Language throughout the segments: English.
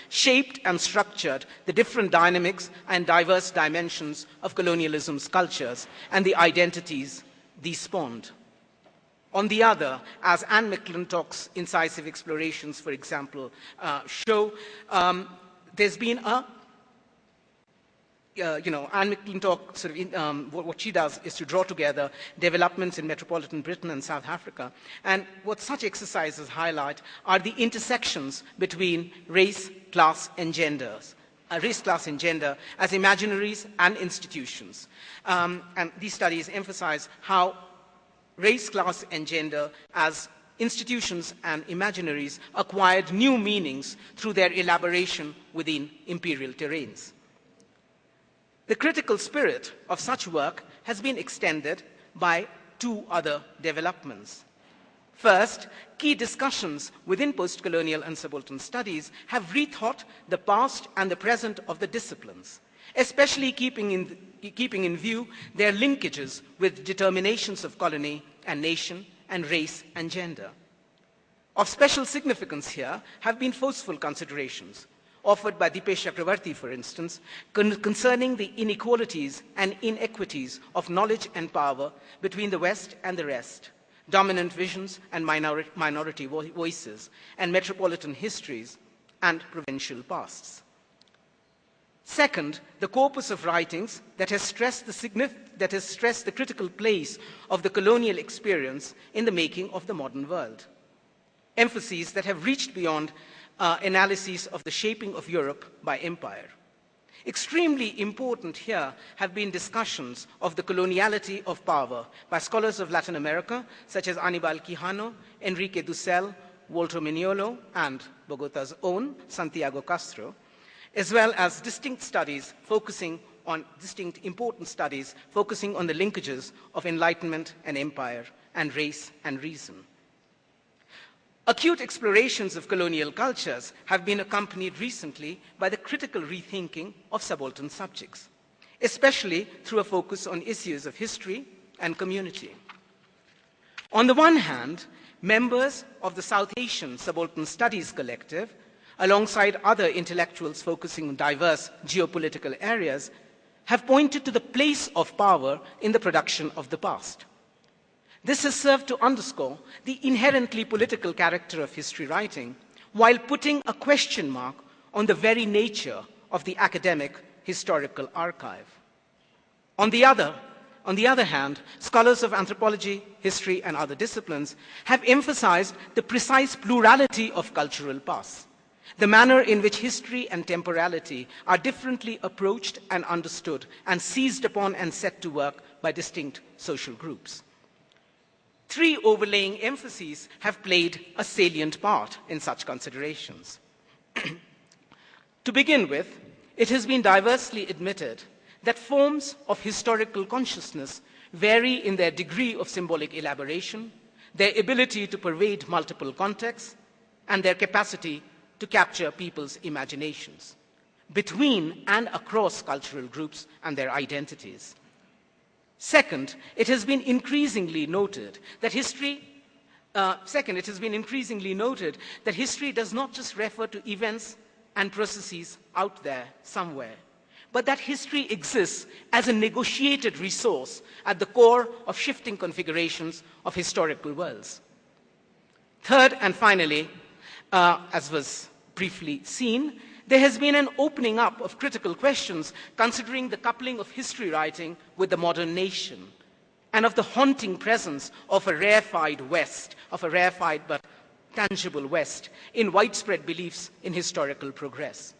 shaped and structured the different dynamics and diverse dimensions of colonialism's cultures and the identities these spawned. On the other, as Anne McClintock's incisive explorations, for example, show, there's been a Anne McClintock, what she does is to draw together developments in metropolitan Britain and South Africa. And what such exercises highlight are the intersections between race, class, and genders. Race, class, and gender as imaginaries and institutions. And these studies emphasize how race, class, and gender as institutions and imaginaries acquired new meanings through their elaboration within imperial terrains. The critical spirit of such work has been extended by two other developments. First, key discussions within post-colonial and subaltern studies have rethought the past and the present of the disciplines, especially keeping in view their linkages with determinations of colony and nation and race and gender. Of special significance here have been forceful considerations offered by Dipesh Chakravarty, for instance, concerning the inequalities and inequities of knowledge and power between the West and the rest, dominant visions and minority voices, and metropolitan histories and provincial pasts. Second, the corpus of writings that has stressed the critical place of the colonial experience in the making of the modern world. Emphases that have reached beyond analyses of the shaping of Europe by empire. Extremely important here have been discussions of the coloniality of power by scholars of Latin America, such as Aníbal Quijano, Enrique Dussel, Walter Mignolo, and Bogota's own Santiago Castro, as well as distinct important studies focusing on the linkages of Enlightenment and empire, and race and reason. Acute explorations of colonial cultures have been accompanied recently by the critical rethinking of subaltern subjects, especially through a focus on issues of history and community. On the one hand, members of the South Asian Subaltern Studies Collective, alongside other intellectuals focusing on diverse geopolitical areas, have pointed to the place of power in the production of the past. This has served to underscore the inherently political character of history writing, while putting a question mark on the very nature of the academic historical archive. On the other hand, scholars of anthropology, history, and other disciplines have emphasized the precise plurality of cultural pasts, the manner in which history and temporality are differently approached and understood and seized upon and set to work by distinct social groups. Three overlaying emphases have played a salient part in such considerations. To begin with, it has been diversely admitted that forms of historical consciousness vary in their degree of symbolic elaboration, their ability to pervade multiple contexts, and their capacity to capture people's imaginations between and across cultural groups and their identities. Second, it has been increasingly noted that history does not just refer to events and processes out there somewhere, but that history exists as a negotiated resource at the core of shifting configurations of historical worlds. Third, and finally, as was briefly seen, there has been an opening up of critical questions considering the coupling of history writing with the modern nation and of the haunting presence of a rarefied West, of a rarefied but tangible West, in widespread beliefs in historical progress.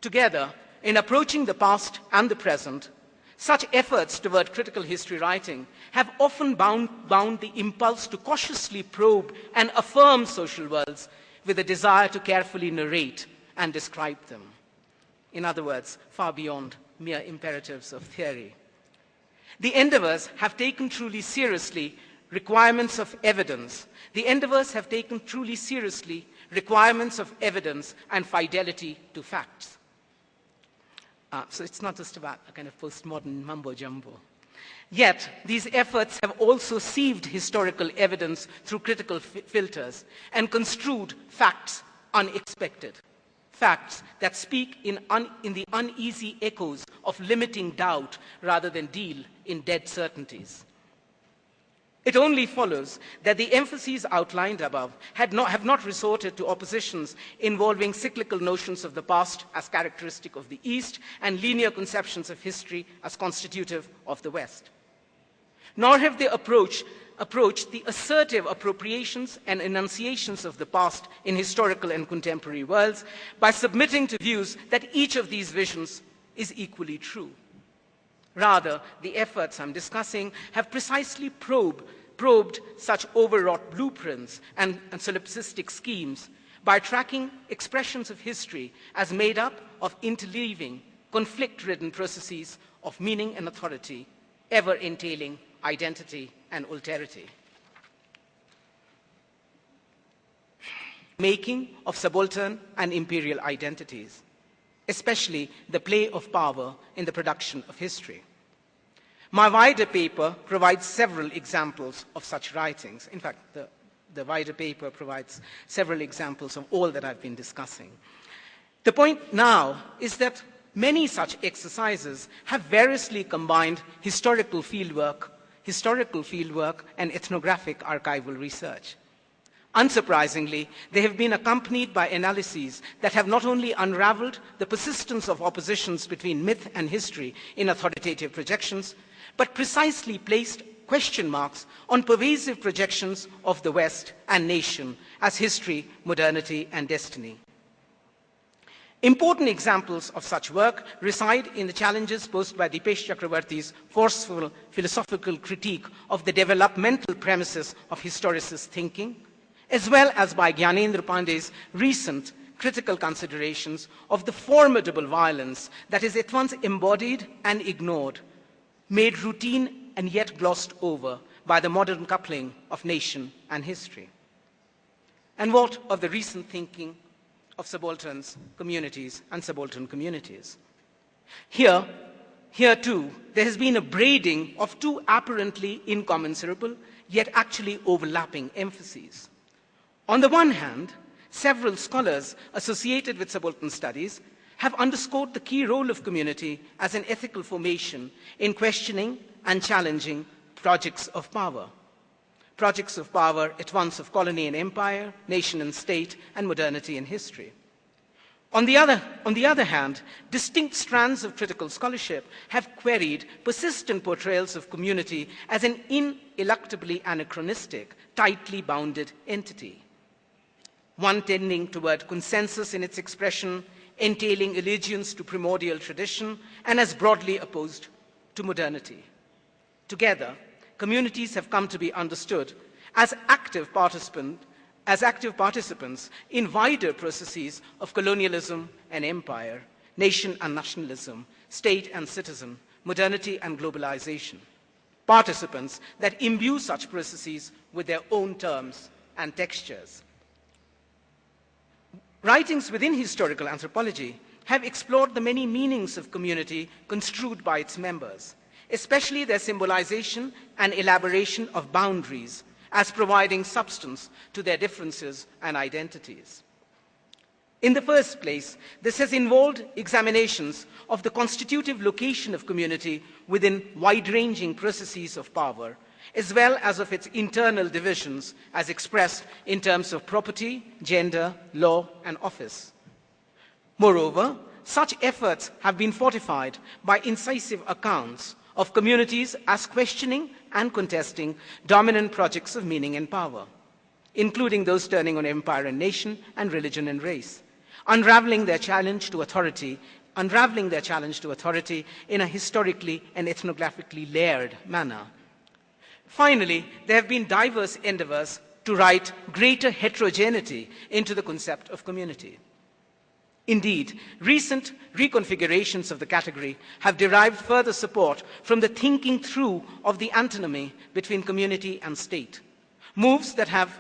Together, in approaching the past and the present, such efforts toward critical history writing have often bound the impulse to cautiously probe and affirm social worlds with a desire to carefully narrate and describe them. In other words, far beyond mere imperatives of theory. The endeavors have taken truly seriously requirements of evidence. The endeavors have taken truly seriously requirements of evidence and fidelity to facts. So it's not just about a kind of postmodern mumbo-jumbo. Yet, these efforts have also sieved historical evidence through critical filters and construed facts unexpected. facts that speak in the uneasy echoes of limiting doubt rather than deal in dead certainties. It only follows that the emphases outlined above have not resorted to oppositions involving cyclical notions of the past as characteristic of the East and linear conceptions of history as constitutive of the West. Nor have they approached the assertive appropriations and enunciations of the past in historical and contemporary worlds by submitting to views that each of these visions is equally true. Rather, the efforts I'm discussing have precisely probed such overwrought blueprints and solipsistic schemes by tracking expressions of history as made up of interleaving, conflict-ridden processes of meaning and authority, ever entailing identity and alterity. Making of subaltern and imperial identities, especially the play of power in the production of history. My wider paper provides several examples of such writings. In fact, the wider paper provides several examples of all that I've been discussing. The point now is that many such exercises have variously combined historical fieldwork and ethnographic archival research. Unsurprisingly, they have been accompanied by analyses that have not only unraveled the persistence of oppositions between myth and history in authoritative projections, but precisely placed question marks on pervasive projections of the West and nation as history, modernity, and destiny. Important examples of such work reside in the challenges posed by Dipesh Chakravarty's forceful philosophical critique of the developmental premises of historicist thinking, as well as by Gyanendra Pandey's recent critical considerations of the formidable violence that is at once embodied and ignored, made routine and yet glossed over by the modern coupling of nation and history. And what of the recent thinking of subalterns, communities, and subaltern communities? Here too, there has been a braiding of two apparently incommensurable, yet actually overlapping emphases. On the one hand, several scholars associated with subaltern studies have underscored the key role of community as an ethical formation in questioning and challenging projects of power. Projects of power at once of colony and empire, nation and state, and modernity and history. On the other hand, distinct strands of critical scholarship have queried persistent portrayals of community as an ineluctably anachronistic, tightly bounded entity. One tending toward consensus in its expression, entailing allegiance to primordial tradition, and as broadly opposed to modernity. Together, communities have come to be understood as active participants in wider processes of colonialism and empire, nation and nationalism, state and citizen, modernity and globalization. Participants that imbue such processes with their own terms and textures. Writings within historical anthropology have explored the many meanings of community construed by its members, especially their symbolization and elaboration of boundaries as providing substance to their differences and identities. In the first place, this has involved examinations of the constitutive location of community within wide-ranging processes of power, as well as of its internal divisions as expressed in terms of property, gender, law, and office. Moreover, such efforts have been fortified by incisive accounts of communities as questioning and contesting dominant projects of meaning and power, including those turning on empire and nation and religion and race, unraveling their challenge to authority in a historically and ethnographically layered manner. Finally, there have been diverse endeavors to write greater heterogeneity into the concept of community. Indeed, recent reconfigurations of the category have derived further support from the thinking through of the antinomy between community and state, moves that have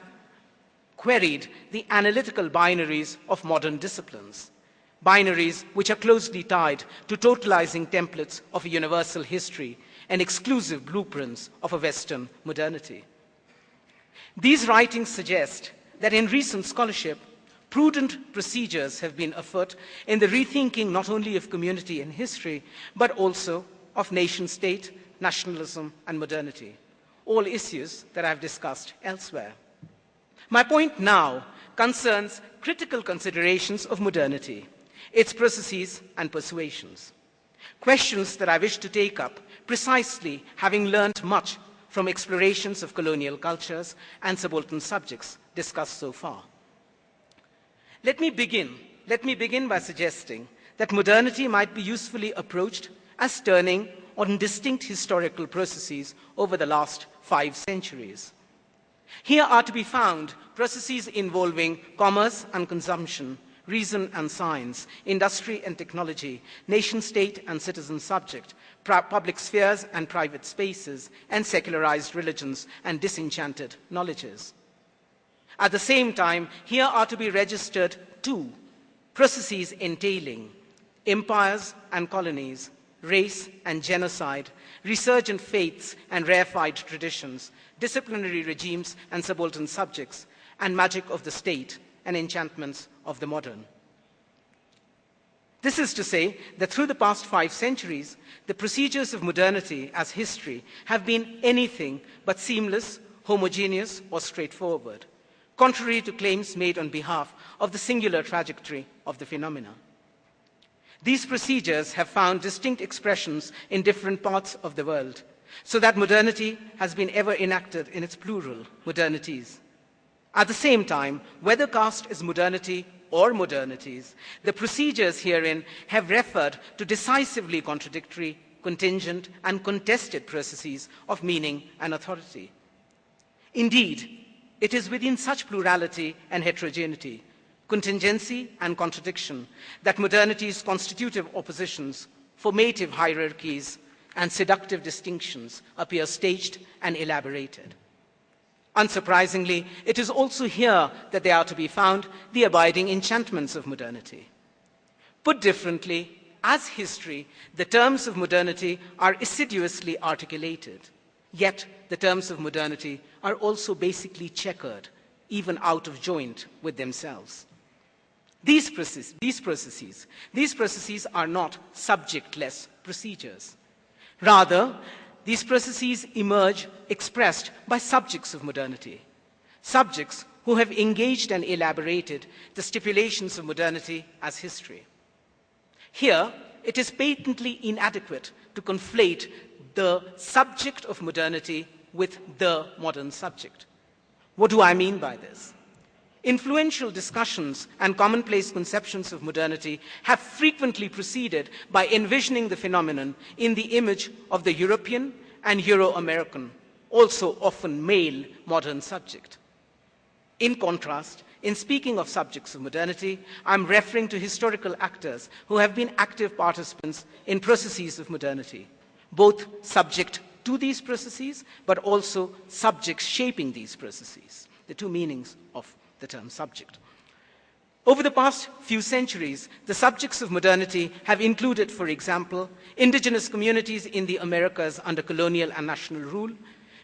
queried the analytical binaries of modern disciplines, binaries which are closely tied to totalizing templates of a universal history and exclusive blueprints of a Western modernity. These writings suggest that in recent scholarship, prudent procedures have been afoot in the rethinking not only of community and history, but also of nation-state, nationalism, and modernity, all issues that I've discussed elsewhere. My point now concerns critical considerations of modernity, its processes and persuasions, questions that I wish to take up precisely having learnt much from explorations of colonial cultures and subaltern subjects discussed so far. Let me begin by suggesting that modernity might be usefully approached as turning on distinct historical processes over the last 5 centuries. Here are to be found processes involving commerce and consumption, reason and science, industry and technology, nation-state and citizen subject, public spheres and private spaces, and secularized religions and disenchanted knowledges. At the same time, here are to be registered 2 processes entailing empires and colonies, race and genocide, resurgent faiths and rarefied traditions, disciplinary regimes and subaltern subjects, and magic of the state and enchantments of the modern. This is to say that through the past 5 centuries, the procedures of modernity as history have been anything but seamless, homogeneous, or straightforward, contrary to claims made on behalf of the singular trajectory of the phenomena. These procedures have found distinct expressions in different parts of the world, so that modernity has been ever enacted in its plural, modernities. At the same time, whether cast as modernity or modernities, the procedures herein have referred to decisively contradictory, contingent, and contested processes of meaning and authority. Indeed, it is within such plurality and heterogeneity, contingency and contradiction, that modernity's constitutive oppositions, formative hierarchies, and seductive distinctions appear staged and elaborated. Unsurprisingly, it is also here that they are to be found the abiding enchantments of modernity. Put differently, as history, the terms of modernity are assiduously articulated, yet the terms of modernity are also basically checkered, even out of joint with themselves. These processes are not subjectless procedures. Rather, these processes emerge expressed by subjects of modernity, subjects who have engaged and elaborated the stipulations of modernity as history. Here, it is patently inadequate to conflate the subject of modernity with the modern subject. What do I mean by this? Influential discussions and commonplace conceptions of modernity have frequently proceeded by envisioning the phenomenon in the image of the European and Euro-American, also often male, modern subject. In contrast, in speaking of subjects of modernity, I'm referring to historical actors who have been active participants in processes of modernity, both subject to these processes, but also subjects shaping these processes, the 2 meanings of the term subject. Over the past few centuries, the subjects of modernity have included, for example, indigenous communities in the Americas under colonial and national rule,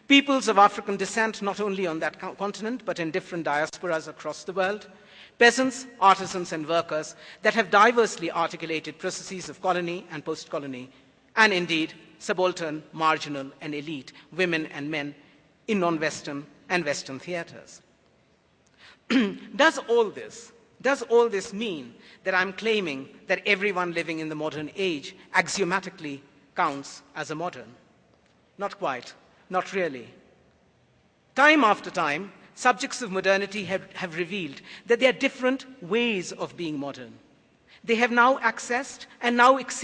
peoples of African descent not only on that continent, but in different diasporas across the world, peasants, artisans, and workers that have diversely articulated processes of colony and post-colony, and indeed subaltern, marginal, and elite, women and men in non-Western and Western theaters. Does all this mean that I'm claiming that everyone living in the modern age axiomatically counts as a modern? Not quite, not really. Time after time, subjects of modernity have revealed that there are different ways of being modern. They have now accessed and now exceeded